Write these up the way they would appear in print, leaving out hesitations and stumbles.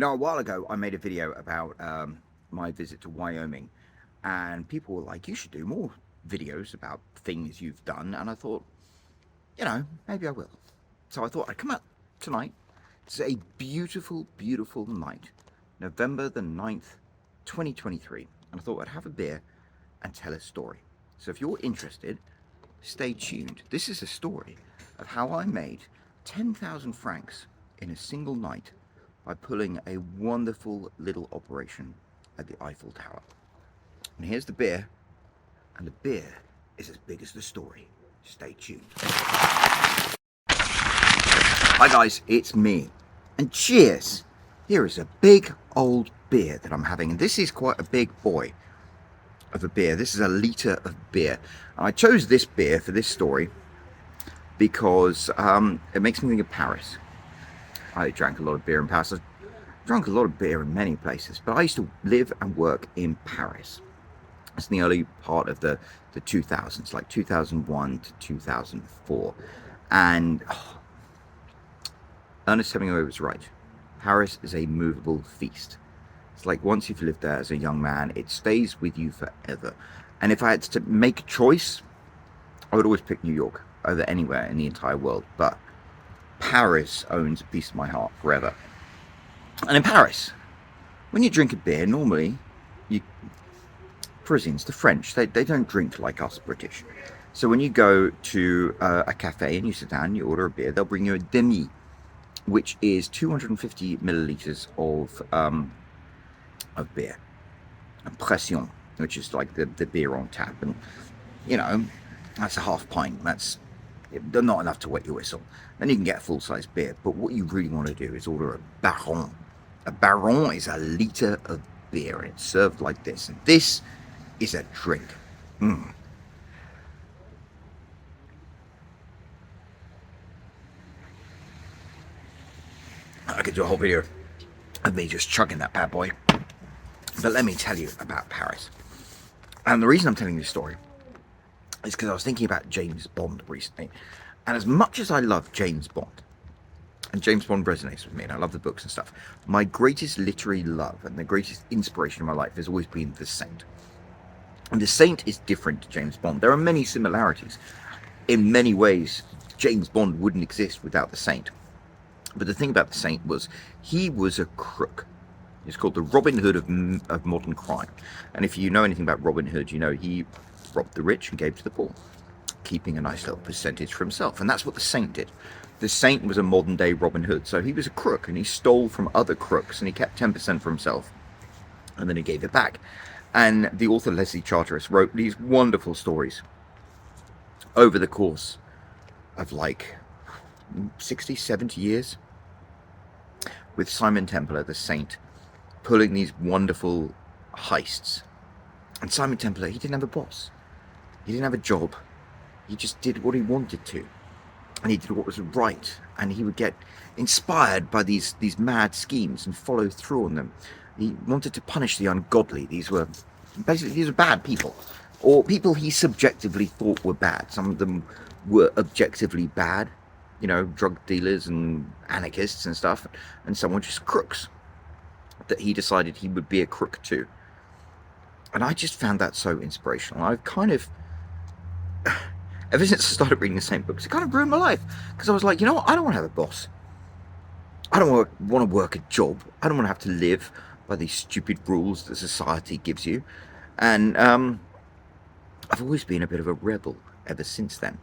A while ago, I made a video about my visit to Wyoming, and people were like, you should do more videos about things you've done. And I thought, maybe I will. So I thought I'd come out tonight. It's a beautiful, beautiful night, November the 9th, 2023. And I thought I'd have a beer and tell a story. So if you're interested, stay tuned. This is a story of how I made 10,000 francs in a single night by pulling a wonderful little operation at the Eiffel Tower. And here's the beer, and the beer is as big as the story. Stay tuned. Hi guys, it's me. And cheers! Here is a big old beer that I'm having, and this is quite a big boy of a beer. This is a litre of beer. And I chose this beer for this story because it makes me think of Paris. I drank a lot of beer in Paris. I drank a lot of beer in many places, but I used to live and work in Paris. It's in the early part of the 2000s, like 2001 to 2004. And Ernest Hemingway was right. Paris is a movable feast. It's like once you've lived there as a young man, it stays with you forever. And if I had to make a choice, I would always pick New York over anywhere in the entire world. But Paris owns a piece of my heart forever. And in Paris, when you drink a beer, normally, Parisians, the French, they don't drink like us British. So when you go to a cafe and you sit down and you order a beer, they'll bring you a demi, which is 250 milliliters of beer. A pression, which is like the beer on tap. And, that's a half pint. That's not enough to wet your whistle. Then you can get a full-size beer. But what you really want to do is order a baron. A baron is a litre of beer, and it's served like this. And this is a drink. I could do a whole video of me just chugging that bad boy. But let me tell you about Paris. And the reason I'm telling you this story is because I was thinking about James Bond recently. And as much as I love James Bond, and James Bond resonates with me, and I love the books and stuff, my greatest literary love and the greatest inspiration in my life has always been The Saint. And The Saint is different to James Bond. There are many similarities. In many ways, James Bond wouldn't exist without The Saint. But the thing about The Saint was, he was a crook. He's called the Robin Hood of modern crime. And if you know anything about Robin Hood, you know he robbed the rich and gave to the poor, keeping a nice little percentage for himself. And that's what The Saint did. The Saint was a modern day Robin Hood. So he was a crook, and he stole from other crooks, and he kept 10% for himself, and then he gave it back. And the author Leslie Charteris wrote these wonderful stories over the course of like 60, 70 years, with Simon Templar, the Saint, pulling these wonderful heists. And Simon Templar, he didn't have a boss. He didn't have a job. He just did what he wanted to. And he did what was right. And he would get inspired by these mad schemes and follow through on them. He wanted to punish the ungodly. These were bad people. Or people he subjectively thought were bad. Some of them were objectively bad. Drug dealers and anarchists and stuff. And some were just crooks that he decided he would be a crook too. And I just found that so inspirational. I've kind of, ever since I started reading the same books, it kind of ruined my life. Because I was like, you know what? I don't want to have a boss. I don't want to work a job. I don't want to have to live by these stupid rules that society gives you. And I've always been a bit of a rebel ever since then.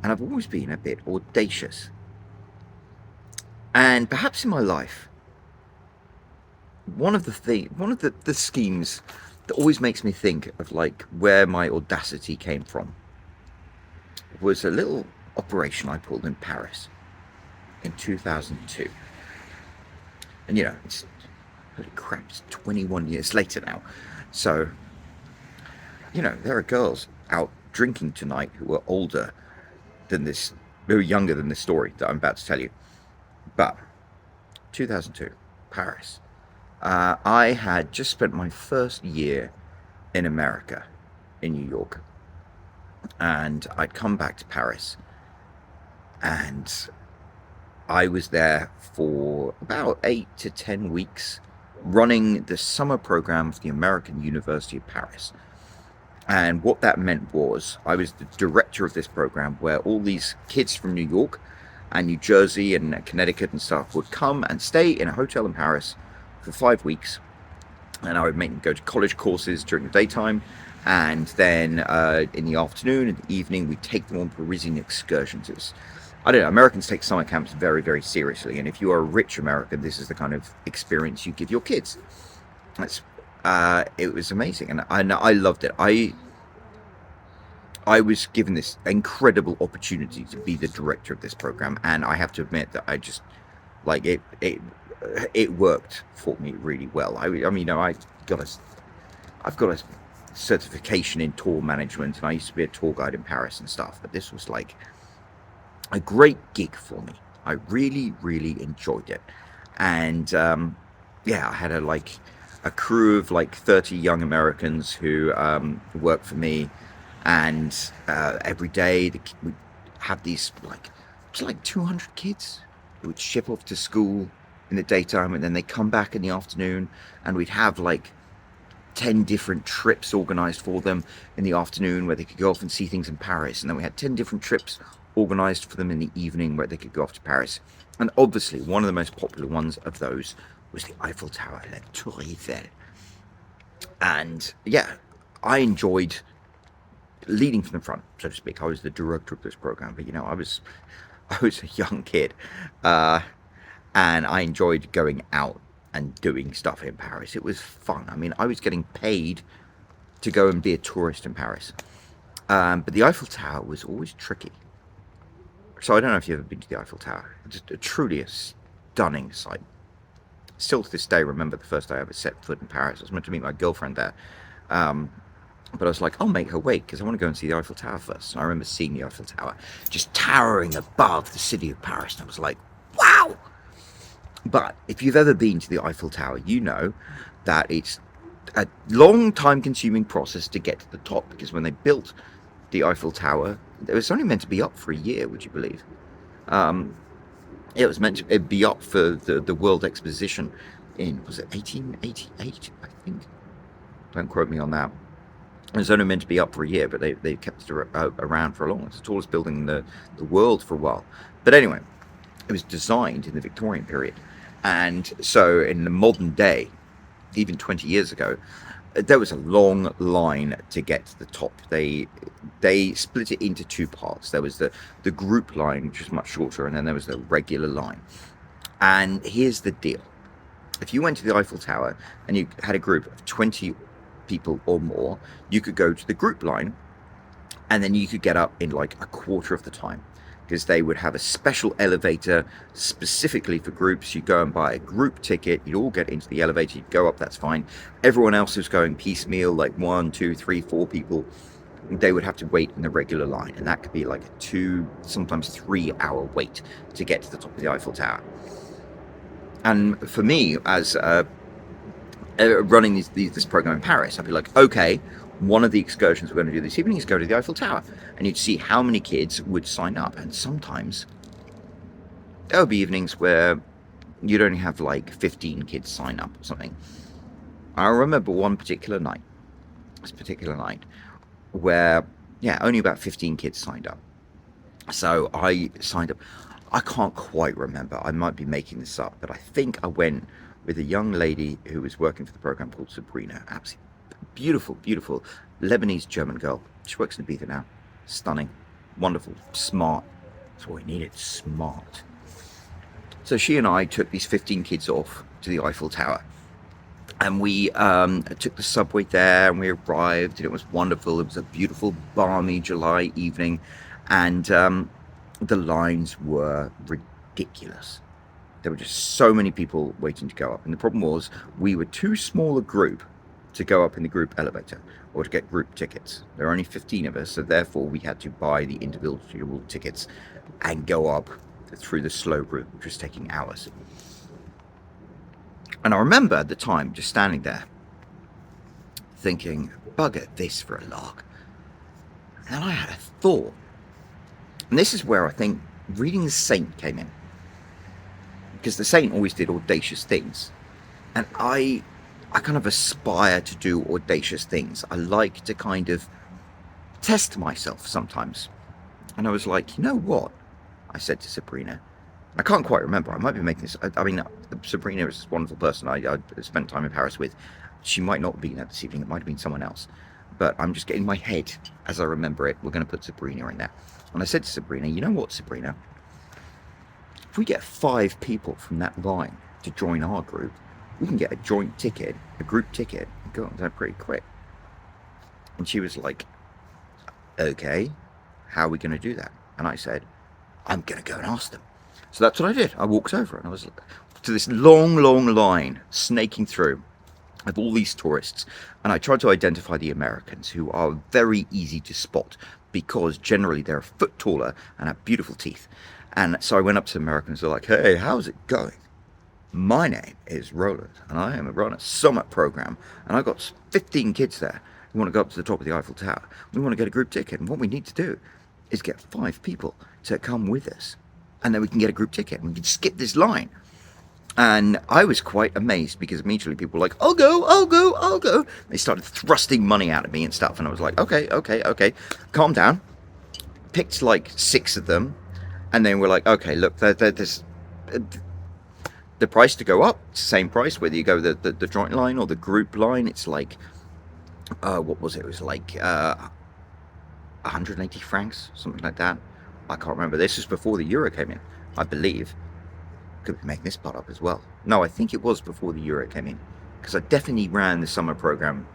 And I've always been a bit audacious. And perhaps in my life, one of the schemes that always makes me think of like where my audacity came from was a little operation I pulled in Paris in 2002. And it's holy crap, it's 21 years later now. So, there are girls out drinking tonight who are older than this, who are younger than this story that I'm about to tell you. But 2002, Paris. I had just spent my first year in America, in New York, and I'd come back to Paris, and I was there for about 8 to 10 weeks running the summer program of the American University of Paris. And what that meant was I was the director of this program where all these kids from New York and New Jersey and Connecticut and stuff would come and stay in a hotel in Paris for 5 weeks. And I would make them go to college courses during the daytime. And then in the afternoon and the evening, we'd take them on Parisian excursions. It was, I don't know, Americans take summer camps very, very seriously. And if you are a rich American, this is the kind of experience you give your kids. That's it was amazing, and I loved it. I was given this incredible opportunity to be the director of this program, and I have to admit that I just like it. It worked for me really well. I mean, you know, I've got a certification in tour management, and I used to be a tour guide in Paris and stuff. But this was like a great gig for me. I really, really enjoyed it, and yeah, I had a crew of like 30 young Americans who worked for me, and every day we'd have these like 200 kids who would ship off to school in the daytime, and then they come back in the afternoon, and we'd have like 10 different trips organized for them in the afternoon where they could go off and see things in Paris, and then we had 10 different trips organized for them in the evening where they could go off to Paris. And obviously one of the most popular ones of those was the Eiffel Tower, La Tour Eiffel. And yeah, I enjoyed leading from the front, so to speak. I was the director of this program, but you know, I was a young kid, and I enjoyed going out and doing stuff in Paris. It was fun. I mean, I was getting paid to go and be a tourist in Paris, but the Eiffel Tower was always tricky. So I don't know if you've ever been to the Eiffel Tower. It's truly a stunning sight. Still to this day remember the first day I ever set foot in Paris. I was meant to meet my girlfriend there, but I was like, I'll make her wait because I want to go and see the Eiffel Tower first. And I remember seeing the Eiffel Tower just towering above the city of Paris, and I was like, wow. But if you've ever been to the Eiffel Tower, you know that it's a long time consuming process to get to the top, because when they built the Eiffel Tower, it was only meant to be up for a year, would you believe? It was meant to be up for the World Exposition in, was it 1888, I think? Don't quote me on that. It was only meant to be up for a year, but they kept it around for a long. It's the tallest building in the world for a while. But anyway, it was designed in the Victorian period. And so in the modern day, even 20 years ago, there was a long line to get to the top. They split it into two parts. There was the group line, which was much shorter, and then there was the regular line. And here's the deal. If you went to the Eiffel Tower and you had a group of 20 people or more, you could go to the group line, and then you could get up in like a quarter of the time, because they would have a special elevator specifically for groups. You go and buy a group ticket, you'd all get into the elevator, you'd go up, that's fine. Everyone else who's going piecemeal, like 1, 2, 3, 4 people, they would have to wait in the regular line, and that could be like a 2, sometimes 3 hour wait to get to the top of the Eiffel Tower. And for me, as running this program in Paris, I'd be like, okay, one of the excursions we're going to do this evening is go to the Eiffel Tower, and you'd see how many kids would sign up. And sometimes there would be evenings where you'd only have like 15 kids sign up or something. I remember one particular night, where, yeah, only about 15 kids signed up. So I signed up. I can't quite remember. I might be making this up, but I think I went with a young lady who was working for the program called Sabrina. Absolutely beautiful, beautiful Lebanese German girl. She works in Ibiza now. Stunning, wonderful, smart. That's what we needed, smart. So she and I took these 15 kids off to the Eiffel Tower, and we took the subway there, and we arrived, and it was wonderful. It was a beautiful, balmy July evening, and the lines were ridiculous. There were just so many people waiting to go up, and the problem was we were too small a group to go up in the group elevator or to get group tickets. There are only 15 of us, so therefore we had to buy the individual tickets and go up through the slow route, which was taking hours. And I remember at the time just standing there thinking, bugger this for a lark. And then I had a thought. And this is where I think reading The Saint came in. because the saint always did audacious things, and I kind of aspire to do audacious things. I like to kind of test myself sometimes. And I was like, you know what? I said to Sabrina. I can't quite remember. I might be making this. I mean, Sabrina is this wonderful person I spent time in Paris with. She might not have been there this evening. It might have been someone else. But I'm just getting my head as I remember it. We're going to put Sabrina in there. And I said to Sabrina, you know what, Sabrina? If we get 5 people from that line to join our group, we can get a joint ticket, a group ticket, and go on there pretty quick. And she was like, okay, how are we going to do that? And I said, I'm going to go and ask them. So that's what I did. I walked over and I was to this long, long line snaking through of all these tourists. And I tried to identify the Americans, who are very easy to spot because generally they're a foot taller and have beautiful teeth. And so I went up to Americans who were like, hey, how's it going? My name is Roland, and I am run a summit program, and I've got 15 kids there who want to go up to the top of the Eiffel Tower. We want to get a group ticket, and what we need to do is get 5 people to come with us, and then we can get a group ticket, and we can skip this line. And I was quite amazed, because immediately people were like, I'll go, I'll go, I'll go. They started thrusting money out of me and stuff, and I was like, okay, calm down. Picked like 6 of them, and then we're like, okay, look, there's the price to go up, it's the same price whether you go the joint line or the group line. It's like what was it? It was like 180 francs, something like that. I can't remember. This was before the euro came in, I believe. Could be making this part up as well. No, I think it was before the euro came in, because I definitely ran the summer program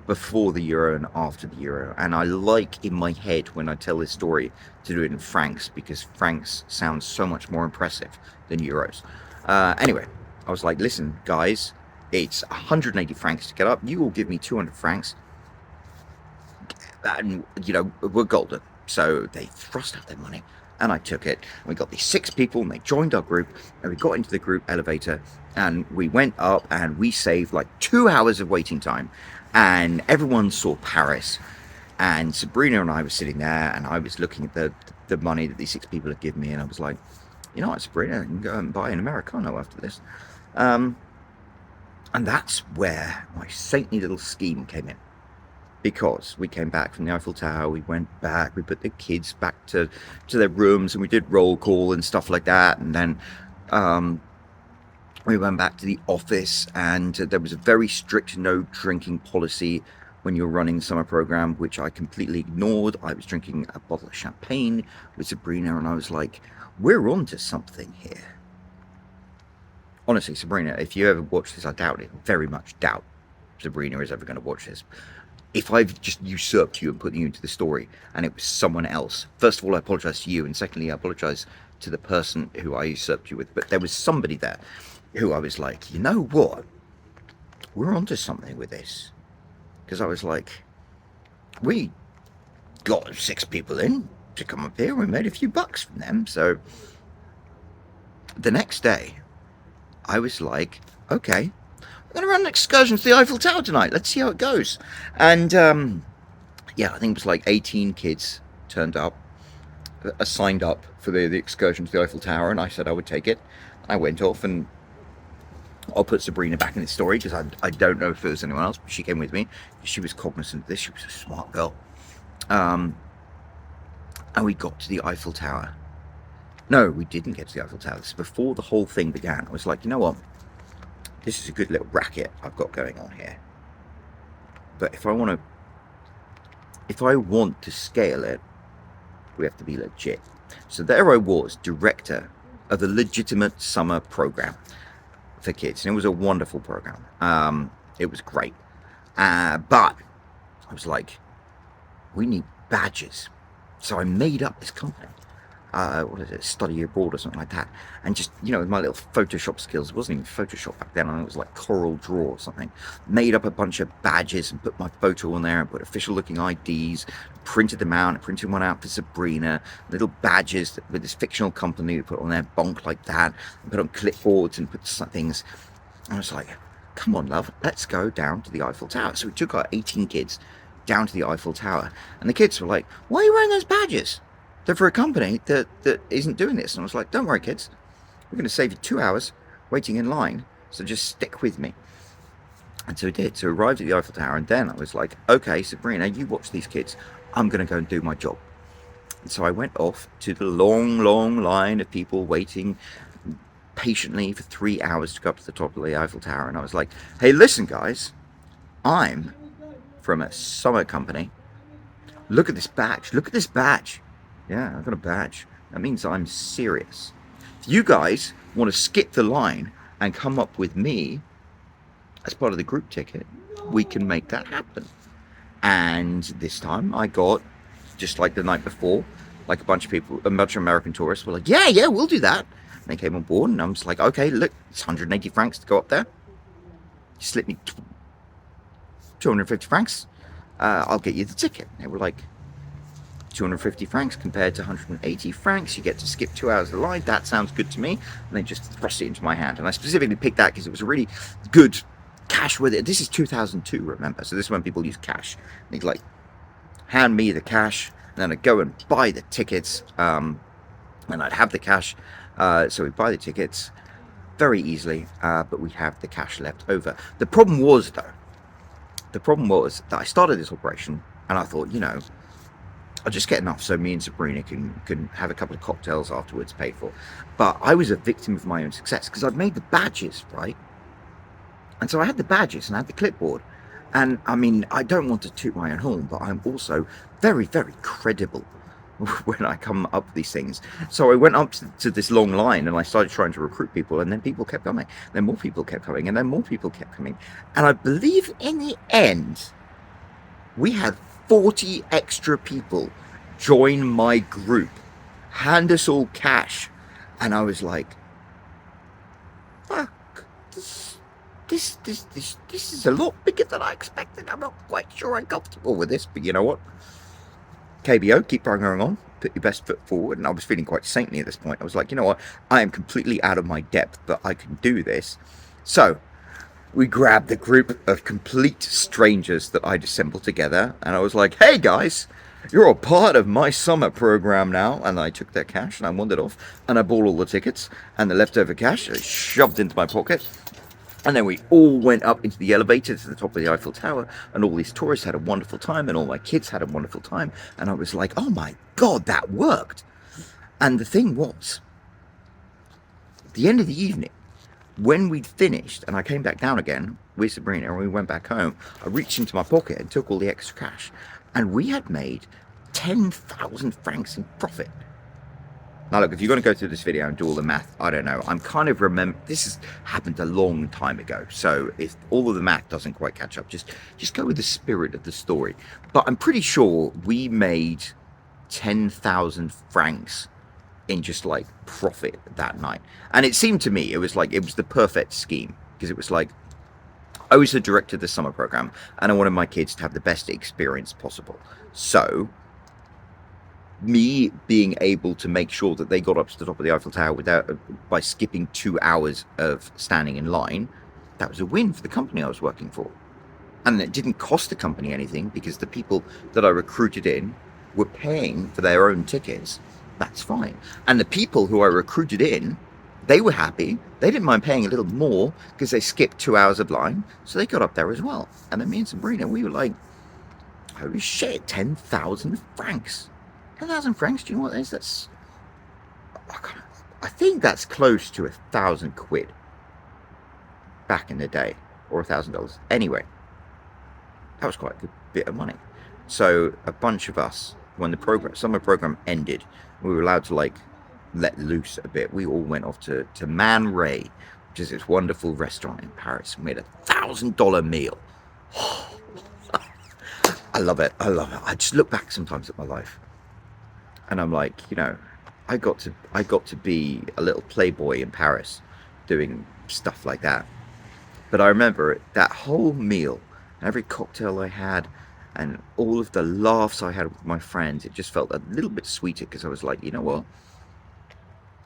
before the euro and after the euro. And I like in my head when I tell this story to do it in francs, because francs sounds so much more impressive than euros. Anyway, I was like, listen, guys, it's 180 francs to get up. You will give me 200 francs. And, you know, we're golden. So they thrust out their money, and I took it. And we got these 6 people, and they joined our group, and we got into the group elevator, and we went up, and we saved like 2 hours of waiting time. And everyone saw Paris. And Sabrina and I were sitting there, and I was looking at the money that these 6 people had given me, and I was like, you know what, Sabrina, I can go and buy an Americano after this. And that's where my saintly little scheme came in. Because we came back from the Eiffel Tower, we went back, we put the kids back to their rooms, and we did roll call and stuff like that. And then we went back to the office, and there was a very strict no drinking policy when you're running the summer program, which I completely ignored. I was drinking a bottle of champagne with Sabrina, and I was like, we're on to something here. Honestly, Sabrina, if you ever watch this, I doubt it. Very much doubt Sabrina is ever going to watch this. If I've just usurped you and put you into the story and it was someone else, first of all, I apologize to you. And secondly, I apologize to the person who I usurped you with. But there was somebody there who I was like, you know what? We're onto something with this. Because I was like, we got 6 people in to come up here. We made a few bucks from them. So the next day, I was like, okay, I'm going to run an excursion to the Eiffel Tower tonight. Let's see how it goes. And yeah, I think it was like 18 kids turned up, signed up for the excursion to the Eiffel Tower, and I said I would take it. I went off, and I'll put Sabrina back in the story because I don't know if there was anyone else, but she came with me. She was cognizant of this. She was a smart girl. And we got to the Eiffel Tower. No, we didn't get to the Eiffel Tower. This is before the whole thing began. I was like, you know what? This is a good little racket I've got going on here. But if I want to scale it, we have to be legit. So there I was, director of a legitimate summer program for kids. And it was a wonderful program. It was great. But I was like, we need badges. So I made up this company. What is it, study abroad or something like that, and just, you know, with my little Photoshop skills, it wasn't even Photoshop back then, it was like Coral Draw or something, made up a bunch of badges and put my photo on there and put official looking IDs, printed them out, and printed one out for Sabrina, little badges with this fictional company we put on there, bonk like that, and put on clipboards and put some things. And I was like, come on love, let's go down to the Eiffel Tower. So we took our 18 kids down to the Eiffel Tower, and the kids were like, why are you wearing those badges? They're for a company that isn't doing this. And I was like, don't worry, kids. we're going to save you 2 hours waiting in line, so just stick with me. And so we did. So we arrived at the Eiffel Tower, and then I was like, okay, Sabrina, you watch these kids. I'm going to go and do my job. And so I went off to the long, long line of people waiting patiently for 3 hours to go up to the top of the Eiffel Tower. And I was like, hey, listen, guys, I'm from a summer company. Look at this badge. Look at this badge. Yeah, I've got a badge. That means I'm serious. If you guys want to skip the line and come up with me as part of the group ticket, we can make that happen. And this time I got, just like the night before, like a bunch of American tourists were like, yeah, we'll do that. And they came on board, and I was like, okay, look, it's 180 francs to go up there. You slip me 250 francs, I'll get you the ticket. And they were like, 250 francs compared to 180 francs, you get to skip 2 hours of the line. That sounds good to me. And they just thrust it into my hand. And I specifically picked that because it was a really good cash with it. This is 2002, remember? So this is when people use cash. They'd like hand me the cash, and then I'd go and buy the tickets, and I'd have the cash. So we'd buy the tickets very easily, but we have the cash left over. The problem was that I started this operation, and I thought, I'll just get enough so me and Sabrina can have a couple of cocktails afterwards paid for. But I was a victim of my own success because I'd made the badges, right? And so I had the badges and I had the clipboard. And I mean, I don't want to toot my own horn, but I'm also very, very credible when I come up with these things. So I went up to this long line and I started trying to recruit people, and then people kept coming. Then more people kept coming, and then more people kept coming. And I believe in the end, we had 40 extra people join my group, hand us all cash. And I was like, fuck, this is a lot bigger than I expected. I'm not quite sure I'm comfortable with this, but you know what? KBO, keep going on, put your best foot forward. And I was feeling quite saintly at this point. I was like, you know what? I am completely out of my depth, but I can do this. So we grabbed the group of complete strangers that I'd assembled together, and I was like, hey guys, you're a part of my summer program now. And I took their cash and I wandered off, and I bought all the tickets and the leftover cash I shoved into my pocket. And then we all went up into the elevator to the top of the Eiffel Tower, and all these tourists had a wonderful time, and all my kids had a wonderful time. And I was like, oh my God, that worked. And the thing was, at the end of the evening, when we'd finished and I came back down again with Sabrina and we went back home, I reached into my pocket and took all the extra cash, and we had made 10,000 francs in profit. Now look, if you're going to go through this video and do all the math, I don't know. I'm kind of this has happened a long time ago. So if all of the math doesn't quite catch up, just go with the spirit of the story. But I'm pretty sure we made 10,000 francs in just like profit that night. And it seemed to me, it was the perfect scheme, because it was like, I was the director of the summer program and I wanted my kids to have the best experience possible. So me being able to make sure that they got up to the top of the Eiffel Tower by skipping 2 hours of standing in line, that was a win for the company I was working for. And it didn't cost the company anything, because the people that I recruited in were paying for their own tickets. That's fine. And the people who I recruited in, they were happy. They didn't mind paying a little more because they skipped 2 hours of line. So they got up there as well. And then me and Sabrina, we were like, holy shit, 10,000 francs. 10,000 francs, do you know what that is? That's, I think that's close to 1,000 quid back in the day, or $1,000. Anyway, that was quite a good bit of money. So a bunch of us, when the summer program ended, we were allowed to like let loose a bit. We all went off to Man Ray, which is this wonderful restaurant in Paris. We made $1,000 meal. I love it. I just look back sometimes at my life, and I'm like, I got to be a little playboy in Paris doing stuff like that. But I remember that whole meal, and every cocktail I had, and all of the laughs I had with my friends, it just felt a little bit sweeter, because I was like, you know what?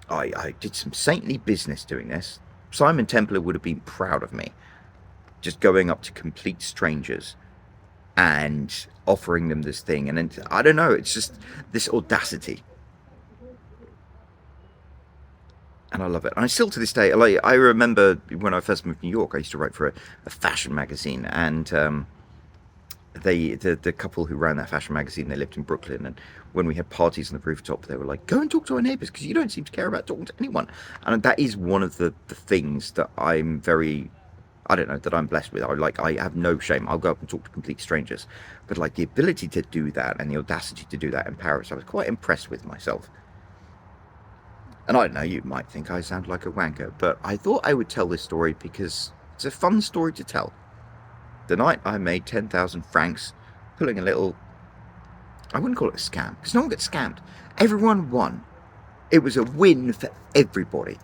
I did some saintly business doing this. Simon Templar would have been proud of me. Just going up to complete strangers and offering them this thing. And then, I don't know, it's just this audacity. And I love it. And I still, to this day, like, I remember when I first moved to New York, I used to write for a fashion magazine, and the couple who ran that fashion magazine, they lived in Brooklyn, and when we had parties on the rooftop, they were like, "Go and talk to our neighbours, because you don't seem to care about talking to anyone." And that is one of the things that I'm very, I don't know, that I'm blessed with. I have no shame. I'll go up and talk to complete strangers, but like the ability to do that and the audacity to do that in Paris, I was quite impressed with myself. And I don't know, you might think I sound like a wanker, but I thought I would tell this story because it's a fun story to tell. The night I made 10,000 francs pulling a little, I wouldn't call it a scam, because no one gets scammed. Everyone won. It was a win for everybody.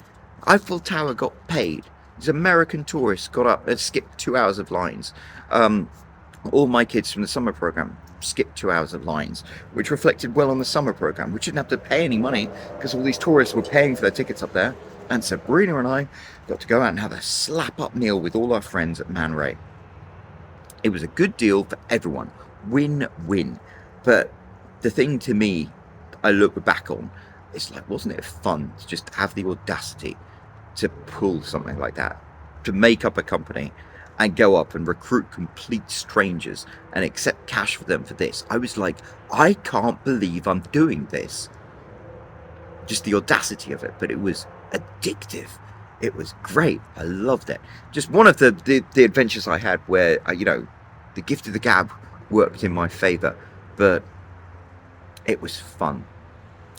Eiffel Tower got paid. These American tourists got up and skipped 2 hours of lines. All my kids from the summer program skipped 2 hours of lines, which reflected well on the summer program, which didn't have to pay any money because all these tourists were paying for their tickets up there. And Sabrina and I got to go out and have a slap-up meal with all our friends at Man Ray. It was a good deal for everyone. Win-win. But the thing to me, I look back on, it's like, wasn't it fun to just have the audacity to pull something like that, to make up a company and go up and recruit complete strangers and accept cash for them for this? I was like, I can't believe I'm doing this. Just the audacity of it, but it was addictive. It was great. I loved it. Just one of the adventures I had where, the gift of the gab worked in my favour, but it was fun.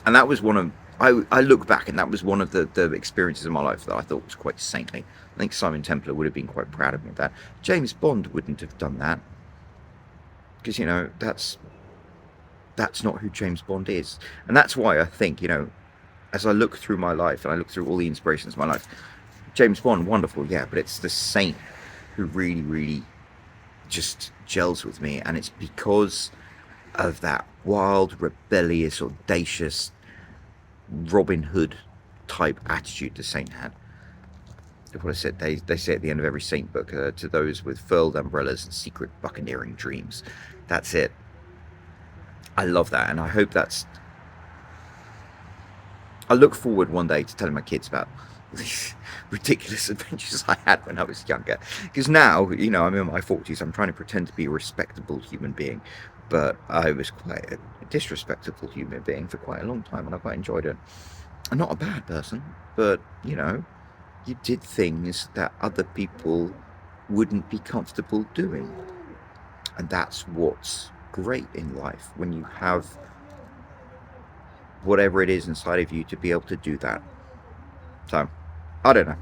And that was one of, I look back and that was one of the experiences in my life that I thought was quite saintly. I think Simon Templar would have been quite proud of me of that. James Bond wouldn't have done that. Because, that's not who James Bond is. And that's why I think, as I look through my life and I look through all the inspirations of my life, James Bond, wonderful, yeah, but it's the saint who really, really just gels with me. And it's because of that wild, rebellious, audacious, Robin Hood type attitude the saint had. What I said, they say at the end of every saint book, to those with furled umbrellas and secret buccaneering dreams. That's it. I love that, and I hope that's, I look forward one day to telling my kids about these ridiculous adventures I had when I was younger. Because now, I'm in my 40s, I'm trying to pretend to be a respectable human being, but I was quite a disrespectful human being for quite a long time, and I quite enjoyed it. I'm not a bad person, but, you did things that other people wouldn't be comfortable doing. And that's what's great in life, when you have whatever it is inside of you to be able to do that. So, I don't know.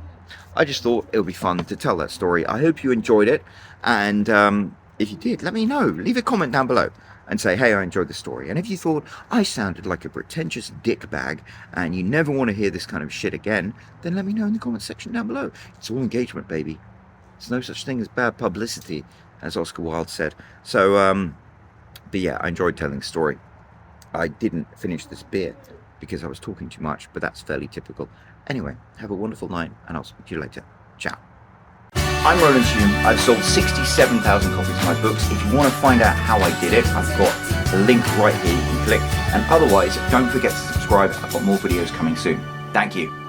I just thought it would be fun to tell that story. I hope you enjoyed it. And if you did, let me know. Leave a comment down below and say, hey, I enjoyed the story. And if you thought I sounded like a pretentious dickbag and you never want to hear this kind of shit again, then let me know in the comment section down below. It's all engagement, baby. There's no such thing as bad publicity, as Oscar Wilde said. So, but yeah, I enjoyed telling the story. I didn't finish this beer because I was talking too much, but that's fairly typical. Anyway, have a wonderful night, and I'll speak to you later. Ciao. I'm Roland. I've sold 67,000 copies of my books. If you want to find out how I did it, I've got a link right here you can click. And otherwise, don't forget to subscribe. I've got more videos coming soon. Thank you.